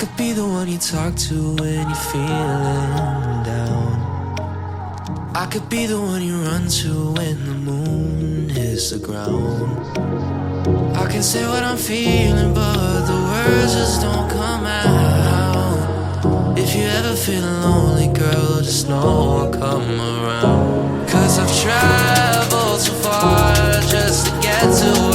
could be the one you talk to when you're feeling down. I could be the one you run to when the moon hits the ground. I can say what I'm feeling, but the words just don't come out. If you ever feel lonely, girl, just know I'll come around. 'Cause I've traveled so far just to get to